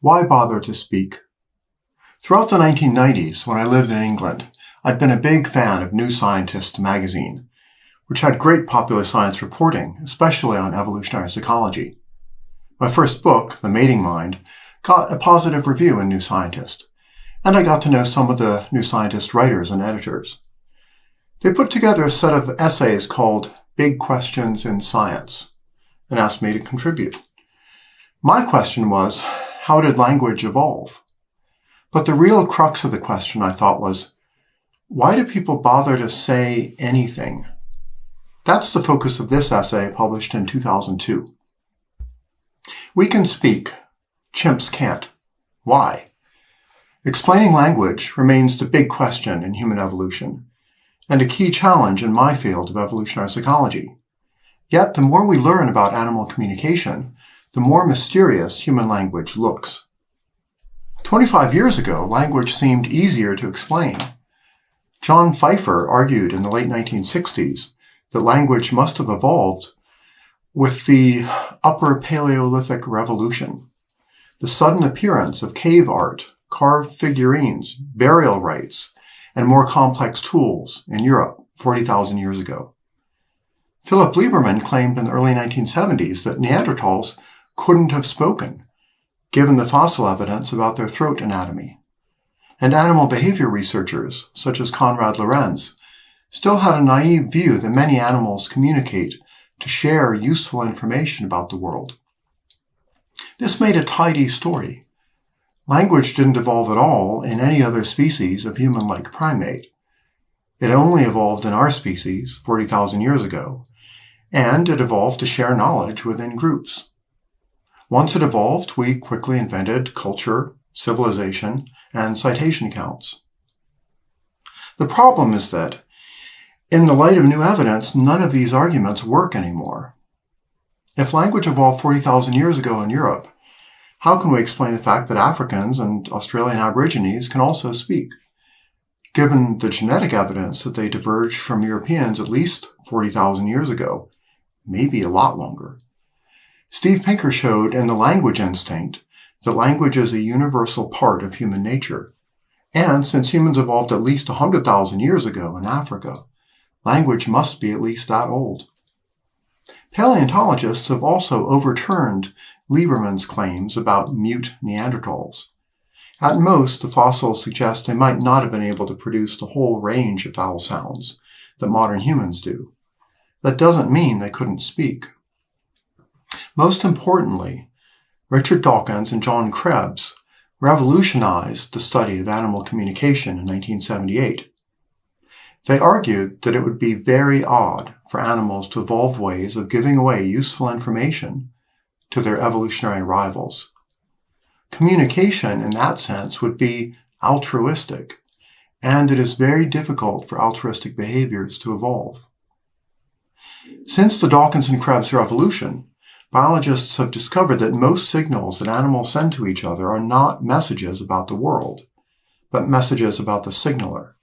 Why bother to speak? Throughout the 1990s, when I lived in England, I'd been a big fan of New Scientist magazine, which had great popular science reporting, especially on evolutionary psychology. My first book, The Mating Mind, got a positive review in New Scientist, and I got to know some of the New Scientist writers and editors. They put together a set of essays called Big Questions in Science and asked me to contribute. My question was, how did language evolve? But the real crux of the question, I thought, was, why do people bother to say anything? That's the focus of this essay published in 2002. We can speak. Chimps can't. Why? Explaining language remains the big question in human evolution, and a key challenge in my field of evolutionary psychology. Yet, the more we learn about animal communication, the more mysterious human language looks. 25 years ago, language seemed easier to explain. John Pfeiffer argued in the late 1960s that language must have evolved with the Upper Paleolithic Revolution, the sudden appearance of cave art, carved figurines, burial rites, and more complex tools in Europe 40,000 years ago. Philip Lieberman claimed in the early 1970s that Neanderthals couldn't have spoken, given the fossil evidence about their throat anatomy. And animal behavior researchers, such as Konrad Lorenz, still had a naive view that many animals communicate to share useful information about the world. This made a tidy story. Language didn't evolve at all in any other species of human-like primate. It only evolved in our species 40,000 years ago, and it evolved to share knowledge within groups. Once it evolved, we quickly invented culture, civilization, and citation counts. The problem is that, in the light of new evidence, none of these arguments work anymore. If language evolved 40,000 years ago in Europe, how can we explain the fact that Africans and Australian Aborigines can also speak, given the genetic evidence that they diverged from Europeans at least 40,000 years ago, maybe a lot longer? Steve Pinker showed in The Language Instinct that language is a universal part of human nature. And since humans evolved at least 100,000 years ago in Africa, language must be at least that old. Paleontologists have also overturned Lieberman's claims about mute Neanderthals. At most, the fossils suggest they might not have been able to produce the whole range of vowel sounds that modern humans do. That doesn't mean they couldn't speak. Most importantly, Richard Dawkins and John Krebs revolutionized the study of animal communication in 1978. They argued that it would be very odd for animals to evolve ways of giving away useful information to their evolutionary rivals. Communication, in that sense, would be altruistic, and it is very difficult for altruistic behaviors to evolve. Since the Dawkins and Krebs revolution, biologists have discovered that most signals that animals send to each other are not messages about the world, but messages about the signaler.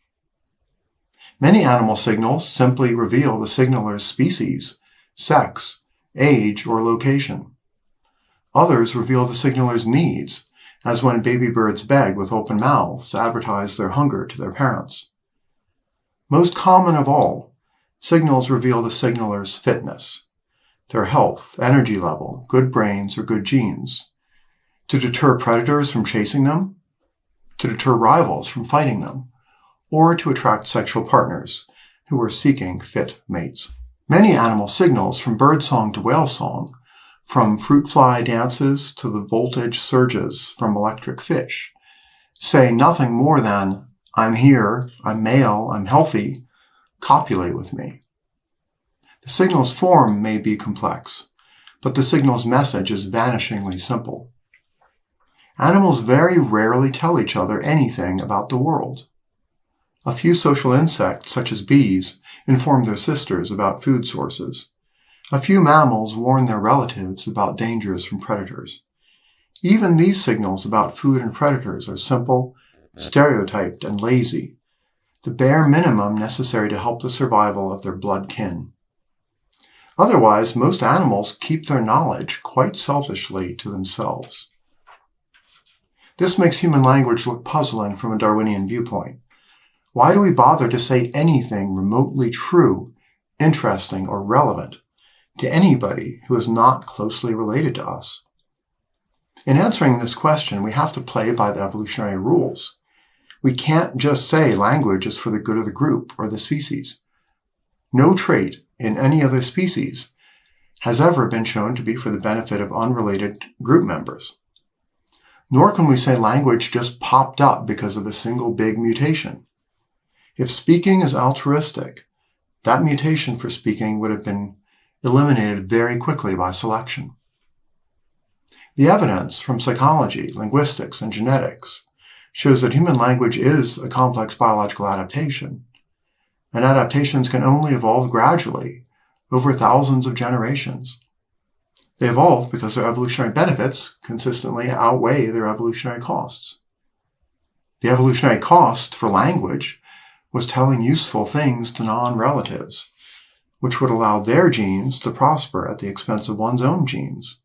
Many animal signals simply reveal the signaler's species, sex, age, or location. Others reveal the signaler's needs, as when baby birds beg with open mouths to advertise their hunger to their parents. Most common of all, signals reveal the signaler's fitness, their health, energy level, good brains, or good genes, to deter predators from chasing them, to deter rivals from fighting them, or to attract sexual partners who are seeking fit mates. Many animal signals, from birdsong to whale song, from fruit fly dances to the voltage surges from electric fish, say nothing more than, "I'm here, I'm male, I'm healthy, copulate with me." The signal's form may be complex, but the signal's message is vanishingly simple. Animals very rarely tell each other anything about the world. A few social insects, such as bees, inform their sisters about food sources. A few mammals warn their relatives about dangers from predators. Even these signals about food and predators are simple, stereotyped, and lazy, the bare minimum necessary to help the survival of their blood kin. Otherwise, most animals keep their knowledge quite selfishly to themselves. This makes human language look puzzling from a Darwinian viewpoint. Why do we bother to say anything remotely true, interesting, or relevant to anybody who is not closely related to us? In answering this question, we have to play by the evolutionary rules. We can't just say language is for the good of the group or the species. No trait in any other species has ever been shown to be for the benefit of unrelated group members. Nor can we say language just popped up because of a single big mutation. If speaking is altruistic, that mutation for speaking would have been eliminated very quickly by selection. The evidence from psychology, linguistics, and genetics shows that human language is a complex biological adaptation, and adaptations can only evolve gradually over thousands of generations. They evolve because their evolutionary benefits consistently outweigh their evolutionary costs. The evolutionary cost for language was telling useful things to non-relatives, which would allow their genes to prosper at the expense of one's own genes.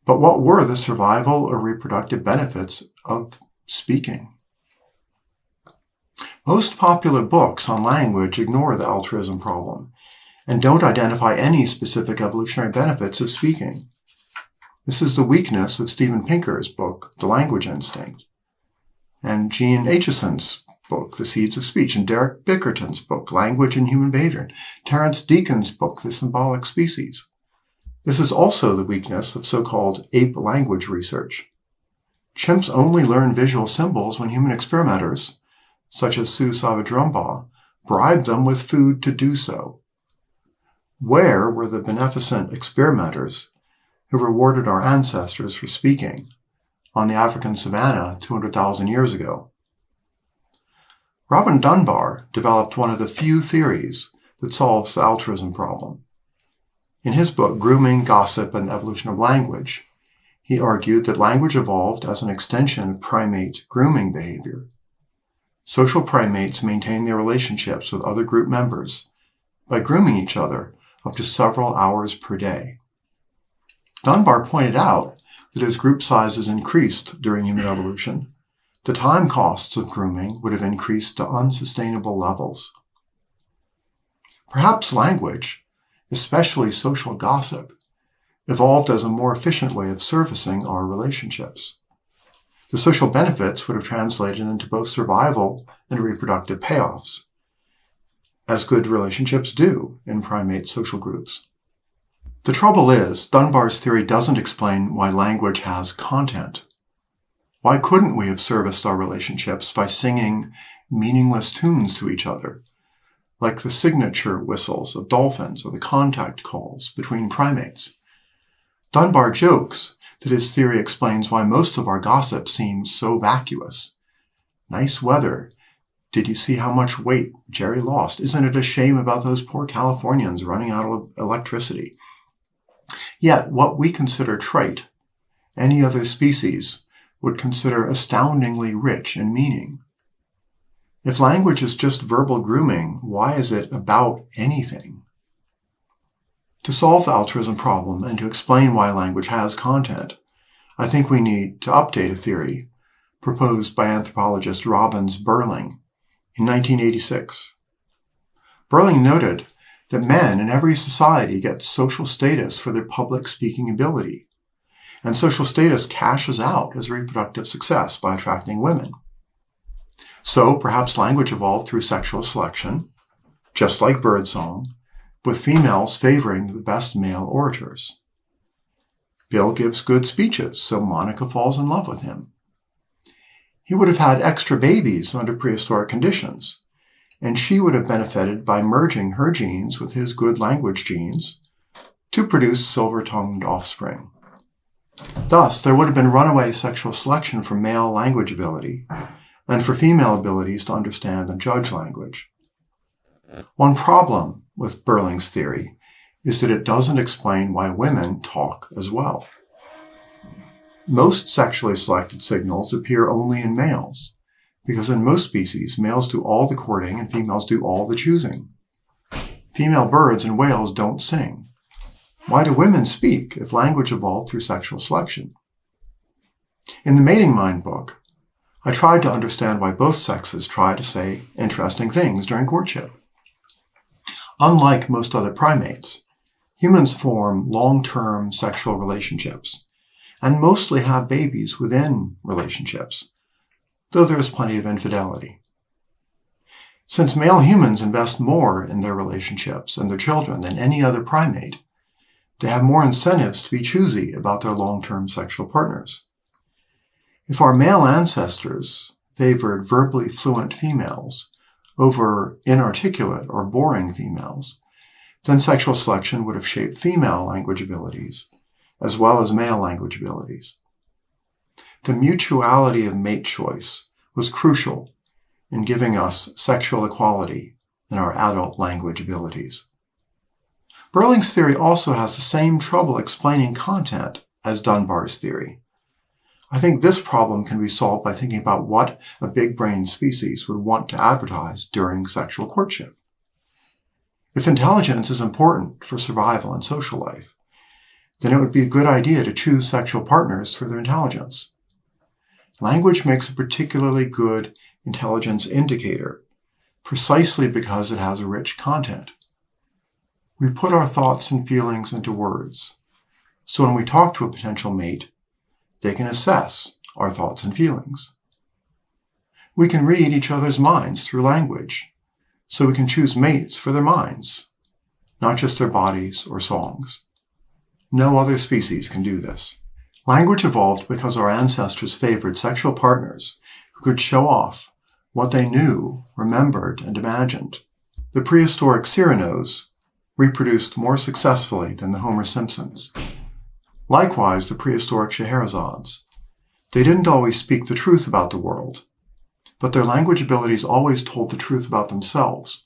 But what were the survival or reproductive benefits of speaking? Most popular books on language ignore the altruism problem and don't identify any specific evolutionary benefits of speaking. This is the weakness of Steven Pinker's book, The Language Instinct, and Jean Acheson's book, The Seeds of Speech, and Derek Bickerton's book, Language and Human Behavior, Terence Deacon's book, The Symbolic Species. This is also the weakness of so-called ape language research. Chimps only learn visual symbols when human experimenters, such as Sue Savage-Rumbaugh, bribe them with food to do so. Where were the beneficent experimenters who rewarded our ancestors for speaking on the African savanna 200,000 years ago? Robin Dunbar developed one of the few theories that solves the altruism problem. In his book, Grooming, Gossip, and Evolution of Language, he argued that language evolved as an extension of primate grooming behavior. Social primates maintain their relationships with other group members by grooming each other up to several hours per day. Dunbar pointed out that as group sizes increased during human evolution, the time costs of grooming would have increased to unsustainable levels. Perhaps language, especially social gossip, evolved as a more efficient way of servicing our relationships. The social benefits would have translated into both survival and reproductive payoffs, as good relationships do in primate social groups. The trouble is, Dunbar's theory doesn't explain why language has content. Why couldn't we have serviced our relationships by singing meaningless tunes to each other, like the signature whistles of dolphins or the contact calls between primates? Dunbar jokes that his theory explains why most of our gossip seems so vacuous. Nice weather. Did you see how much weight Jerry lost? Isn't it a shame about those poor Californians running out of electricity? Yet, what we consider trite, any other species would consider astoundingly rich in meaning. If language is just verbal grooming, why is it about anything? To solve the altruism problem and to explain why language has content, I think we need to update a theory proposed by anthropologist Robbins Burling in 1986. Burling noted that men in every society get social status for their public speaking ability, and social status cashes out as reproductive success by attracting women. So perhaps language evolved through sexual selection, just like birdsong, with females favoring the best male orators. Bill gives good speeches, so Monica falls in love with him. He would have had extra babies under prehistoric conditions, and she would have benefited by merging her genes with his good language genes to produce silver-tongued offspring. Thus, there would have been runaway sexual selection for male language ability and for female abilities to understand and judge language. One problem with Burling's theory is that it doesn't explain why women talk as well. Most sexually selected signals appear only in males, because in most species, males do all the courting and females do all the choosing. Female birds and whales don't sing. Why do women speak if language evolved through sexual selection? In the Mating Mind book, I tried to understand why both sexes try to say interesting things during courtship. Unlike most other primates, humans form long-term sexual relationships and mostly have babies within relationships, though there is plenty of infidelity. Since male humans invest more in their relationships and their children than any other primate, they have more incentives to be choosy about their long-term sexual partners. If our male ancestors favored verbally fluent females over inarticulate or boring females, then sexual selection would have shaped female language abilities as well as male language abilities. The mutuality of mate choice was crucial in giving us sexual equality in our adult language abilities. Burling's theory also has the same trouble explaining content as Dunbar's theory. I think this problem can be solved by thinking about what a big-brained species would want to advertise during sexual courtship. If intelligence is important for survival and social life, then it would be a good idea to choose sexual partners for their intelligence. Language makes a particularly good intelligence indicator, precisely because it has a rich content. We put our thoughts and feelings into words, so when we talk to a potential mate, they can assess our thoughts and feelings. We can read each other's minds through language, so we can choose mates for their minds, not just their bodies or songs. No other species can do this. Language evolved because our ancestors favored sexual partners who could show off what they knew, remembered, and imagined. The prehistoric Cyranos reproduced more successfully than the Homer Simpsons. Likewise, the prehistoric Scheherazads. They didn't always speak the truth about the world, but their language abilities always told the truth about themselves,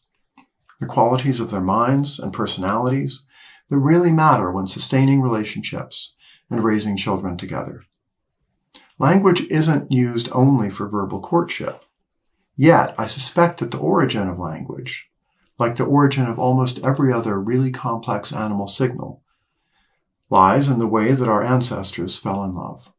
the qualities of their minds and personalities that really matter when sustaining relationships and raising children together. Language isn't used only for verbal courtship. Yet, I suspect that the origin of language, like the origin of almost every other really complex animal signal, lies in the way that our ancestors fell in love.